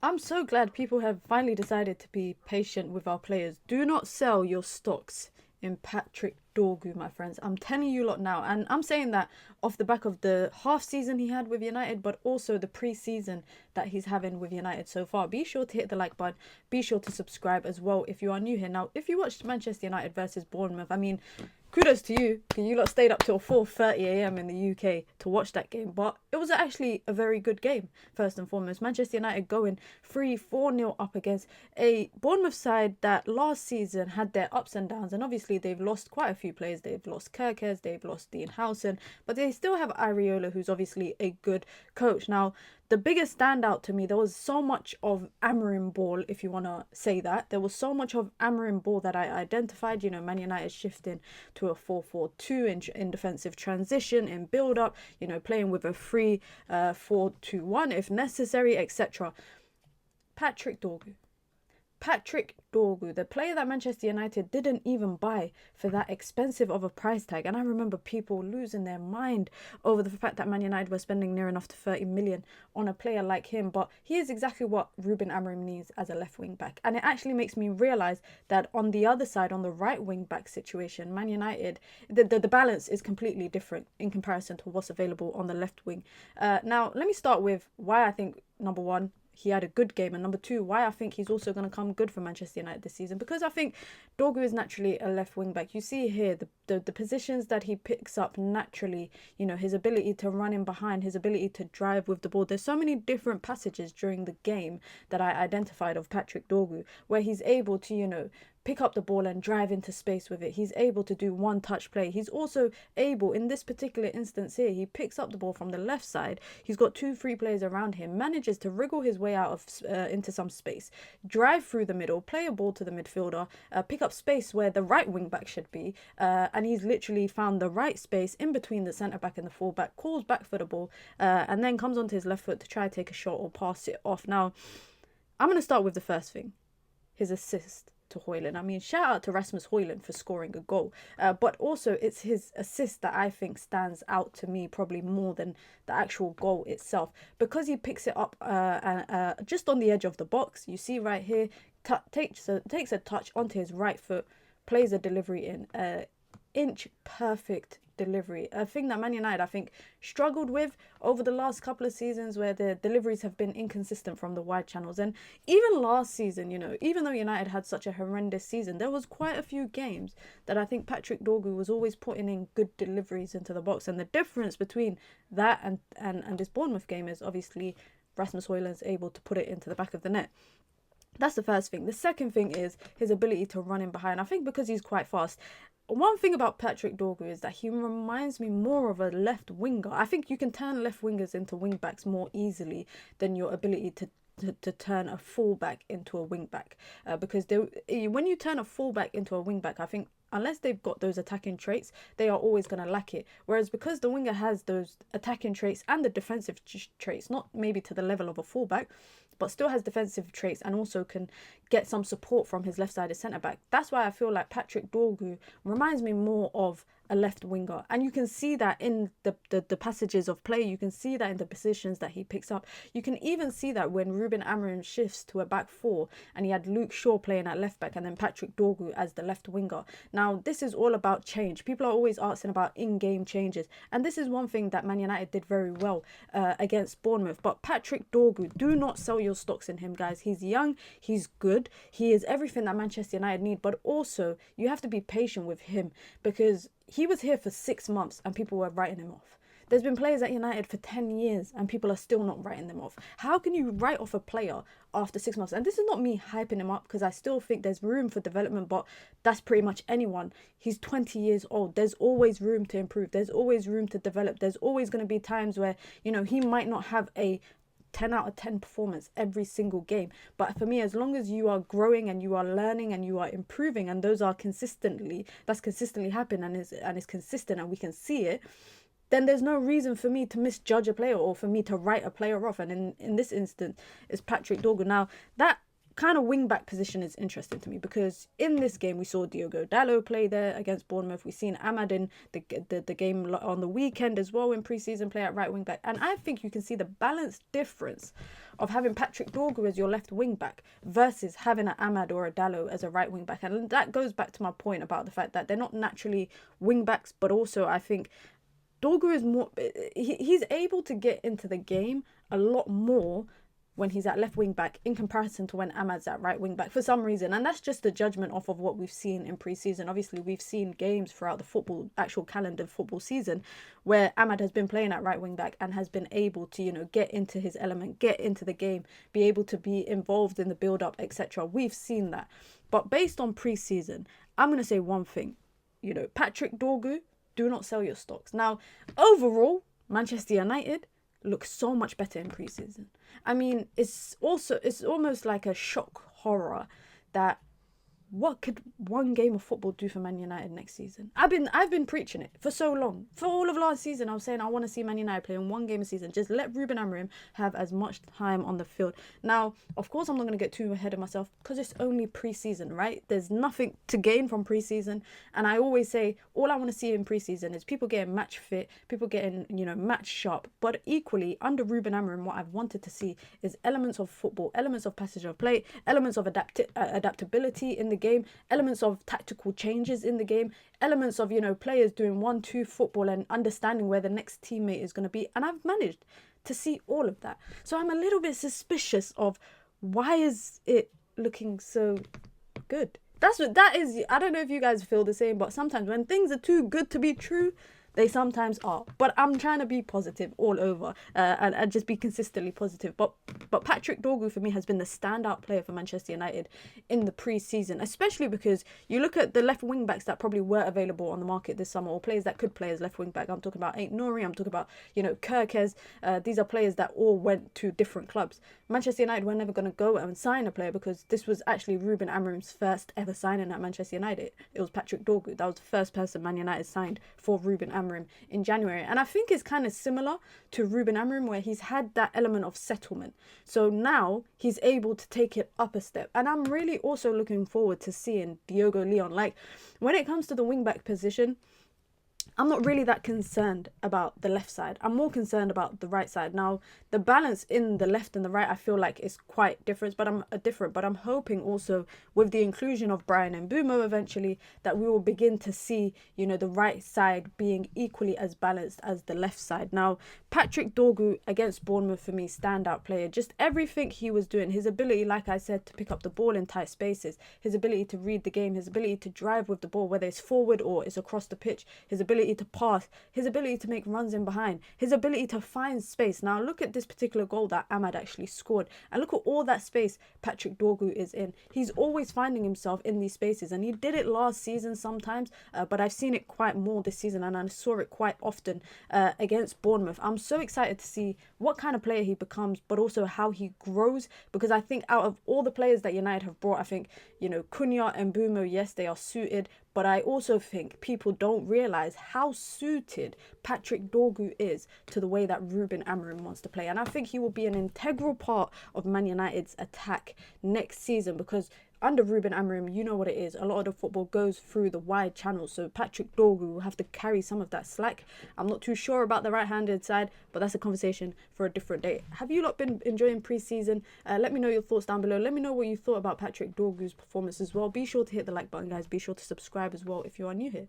I'm so glad people have finally decided to be patient with our players. Do not sell your stocks in Patrick Dorgu, my friends. I'm telling you lot now, and I'm saying that off the back of the half season he had with United, but also the pre-season that he's having with United so far. Be sure to hit the like button. Be sure to subscribe as well if you are new here. Now, if you watched Manchester United versus Bournemouth, I mean, kudos to you. You lot stayed up till 4:30 a.m. in the UK to watch that game, but it was actually a very good game. First and foremost, Manchester United going 3-4-0 up against a Bournemouth side that last season had their ups and downs, and obviously they've lost quite a few players. They've lost Kirkes, they've lost Dean Howson, but they still have Areola, who's obviously a good coach. Now, the biggest standout to me, there was so much of Amorim ball, if you want to say that. There was so much of Amorim ball that I identified. Man United shifting to a 4-4-2 in defensive transition, in build up, playing with a 3-4-2-1 if necessary, etc. Patrick Dorgu. Patrick Dorgu, the player that Manchester United didn't even buy for that expensive of a price tag. And I remember people losing their mind over the fact that Man United were spending near enough to 30 million on a player like him. But he is exactly what Ruben Amorim needs as a left wing back. And it actually makes me realise that on the other side, on the right wing back situation, Man United, the balance is completely different in comparison to what's available on the left wing. Now, let me start with why I think, number one, he had a good game, and number two, why I think he's also going to come good for Manchester United this season, because I think Dorgu is naturally a left wing back. You see here the positions that he picks up naturally, his ability to run in behind, his ability to drive with the ball. There's so many different passages during the game that I identified of Patrick Dorgu where he's able to, pick up the ball and drive into space with it. He's able to do one touch play. He's also able, in this particular instance here, he picks up the ball from the left side. He's got 2 free players around him, manages to wriggle his way out of into some space, drive through the middle, play a ball to the midfielder, pick up space where the right wing back should be, and he's literally found the right space in between the centre back and the full back, calls back for the ball, and then comes onto his left foot to try to take a shot or pass it off. Now, I'm going to start with the first thing, his assist to Højlund. I mean, shout out to Rasmus Højlund for scoring a goal. But also, it's his assist that I think stands out to me probably more than the actual goal itself, because he picks it up just on the edge of the box. You see right here, takes a touch onto his right foot, plays a delivery in. Inch perfect delivery, a thing that Man United I think struggled with over the last couple of seasons, where the deliveries have been inconsistent from the wide channels. And even last season, even though United had such a horrendous season, there was quite a few games that I think Patrick Dorgu was always putting in good deliveries into the box. And the difference between that and this Bournemouth game is obviously Rasmus Højlund's able to put it into the back of the net. That's the first thing. The second thing is his ability to run in behind. I think because he's quite fast. One thing about Patrick Dorgu is that he reminds me more of a left winger. I think you can turn left wingers into wing backs more easily than your ability to turn a fullback into a wing back. Because when you turn a fullback into a wing back, I think unless they've got those attacking traits, they are always going to lack it. Whereas because the winger has those attacking traits and the defensive traits, not maybe to the level of a fullback, but still has defensive traits and also can get some support from his left-sided centre-back. That's why I feel like Patrick Dorgu reminds me more of a left winger. And you can see that in the passages of play. You can see that in the positions that he picks up. You can even see that when Ruben Amorim shifts to a back 4 and he had Luke Shaw playing at left back and then Patrick Dorgu as the left winger. Now, this is all about change. People are always asking about in-game changes. And this is one thing that Man United did very well against Bournemouth. But Patrick Dorgu, do not sell your stocks in him, guys. He's young. He's good. He is everything that Manchester United need. But also, you have to be patient with him, because he was here for 6 months and people were writing him off. There's been players at United for 10 years and people are still not writing them off. How can you write off a player after 6 months? And this is not me hyping him up, because I still think there's room for development, but that's pretty much anyone. He's 20 years old. There's always room to improve. There's always room to develop. There's always going to be times where, he might not have a 10 out of 10 performance every single game. But for me, as long as you are growing and you are learning and you are improving, and that's consistently happening and is consistent and we can see it, then there's no reason for me to misjudge a player or for me to write a player off. And in this instance, it's Patrick Dorgu. Now, that kind of wing-back position is interesting to me because in this game we saw Diogo Dalot play there against Bournemouth. We've seen Ahmad in the game on the weekend as well in pre-season play at right wing-back. And I think you can see the balanced difference of having Patrick Dorgu as your left wing-back versus having an Ahmad or a Dalot as a right wing-back. And that goes back to my point about the fact that they're not naturally wing-backs, but also I think Dorgu is more... He's able to get into the game a lot more when he's at left wing back in comparison to when Ahmad's at right wing back for some reason. And that's just the judgment off of what we've seen in pre-season. Obviously, we've seen games throughout the actual calendar football season where Ahmad has been playing at right wing back and has been able to, get into his element, get into the game, be able to be involved in the build-up, etc. We've seen that. But based on pre-season, I'm going to say one thing. Patrick Dorgu, do not sell your stocks. Now, overall, Manchester United looks so much better in pre-season. I mean, it's almost like a shock horror that what could one game of football do for Man United next season? I've been preaching it for so long. For all of last season, I was saying I want to see Man United play in one game a season. Just let Ruben Amorim have as much time on the field. Now, of course, I'm not going to get too ahead of myself because it's only pre-season, right? There's nothing to gain from pre-season. And I always say, all I want to see in pre-season is people getting match fit, people getting, match sharp. But equally, under Ruben Amorim, what I've wanted to see is elements of football, elements of passage of play, elements of adaptability in the game, elements of tactical changes in the game, elements of players doing 1-2 football and understanding where the next teammate is going to be. And I've managed to see all of that. So I'm a little bit suspicious of why is it looking so good. That is. I don't know if you guys feel the same, but sometimes when things are too good to be true, they sometimes are. But I'm trying to be positive all over and just be consistently positive. But Patrick Dorgu, for me, has been the standout player for Manchester United in the pre-season, especially because you look at the left wing-backs that probably were available on the market this summer, or players that could play as left wing-back. I'm talking about Aït-Nouri, I'm talking about, Kirkez. These are players that all went to different clubs. Manchester United were never going to go and sign a player because this was actually Ruben Amorim's first ever signing at Manchester United. It was Patrick Dorgu. That was the first person Man United signed for Ruben Amorim in January. And I think it's kind of similar to Ruben Amorim, where he's had that element of settlement. So now he's able to take it up a step. And I'm really also looking forward to seeing Diogo Leon. Like, when it comes to the wing-back position, I'm not really that concerned about the left side. I'm more concerned about the right side. Now, the balance in the left and the right, I feel like is quite different. But I'm hoping also with the inclusion of Bryan Mbeumo eventually that we will begin to see, the right side being equally as balanced as the left side. Now, Patrick Dorgu against Bournemouth, for me, standout player. Just everything he was doing, his ability, like I said, to pick up the ball in tight spaces, his ability to read the game, his ability to drive with the ball, whether it's forward or it's across the pitch, his ability to pass, his ability to make runs in behind, his ability to find space. Now look at this particular goal that Ahmad actually scored, and look at all that space Patrick Dorgu is in. He's always finding himself in these spaces, and he did it last season sometimes, but I've seen it quite more this season, and I saw it quite often against Bournemouth. I'm so excited to see what kind of player he becomes, but also how he grows, because I think out of all the players that United have brought, I think, Cunha and Mbeumo, yes, they are suited, but I also think people don't realise how suited Patrick Dorgu is to the way that Ruben Amorim wants to play. And I think he will be an integral part of Man United's attack next season, because under Ruben Amorim, you know what it is. A lot of the football goes through the wide channels. So Patrick Dorgu will have to carry some of that slack. I'm not too sure about the right-handed side, but that's a conversation for a different day. Have you lot been enjoying pre-season? Let me know your thoughts down below. Let me know what you thought about Patrick Dorgu's performance as well. Be sure to hit the like button, guys. Be sure to subscribe as well if you are new here.